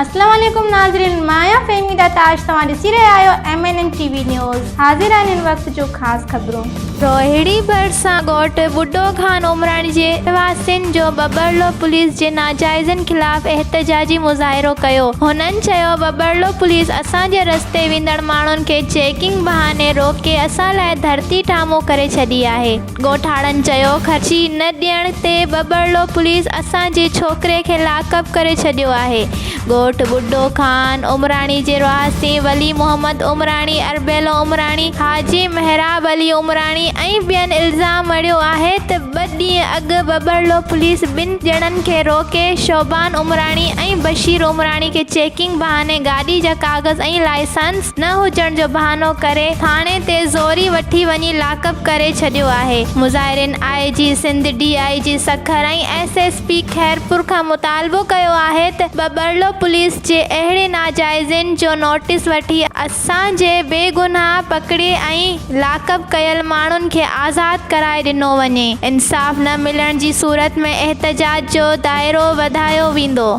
अस्सलाम वालेकुम नाज़रीन, माया फ़हमी दा ताज तव्हां ॾिसी रहिया आहियो MNN TV न्यूज़। हाज़िर आहिनि हिन वक़्त जो ख़ासि ख़बरूं। रोहिड़ी भरिसां ॻोठु बुड्ढो खान उमराणी जे रहवासियुनि जो बबरलो पुलिस जे नाजाइज़नि ख़िलाफ़ एहतजाजी मुज़ाहिरो कयो। हुननि चयो, बबरलो पुलिस असांजे रस्ते वेंदड़ माण्हुनि खे चेकिंग बहाने रोके असां लाइ धरती ठामो करे छॾी आहे। ॻोठाणनि चयो, ख़र्ची न ॾियण ते बबरलो पुलिस असांजे छोकिरे खे लाकअप करे छॾियो आहे। ॻोठु बुड्ढो खान उमराणी जे रहवासी वली मोहम्मद उमराणी, अरबेलो उमराणी, हाजी महराब अली उमराणी ऐं ॿियनि इल्ज़ाम मढ़ियो आहे त 2 ॾींहं अॻु बबरलो पुलिस 2 ॼणनि खे रोके शोबान उमराणी ऐं बशीर उमराणी खे चेकिंग बहाने गाॾी जा काग़ज़ ऐं लाइसेंस न हुजण जो बहानो करे थाणे ते ज़ोरी वठी वञी लाकअप करे छॾियो आहे। मुज़ाहिरनि IG सिंध, DIG सखर ऐं SSP खैरपुर खां मुतालबो कयो आहे त बबरलो पुलिस जे अहिड़े नाजाइज़नि जो नोटिस वठी असांजे बेगुनाह पकड़े ऐं लाकअप कयल माण्हुनि खे आज़ादु कराए ॾिनो वञे। इंसाफ़ न मिलण जी सूरत में एहतजाज जो दाइरो वधायो वेंदो।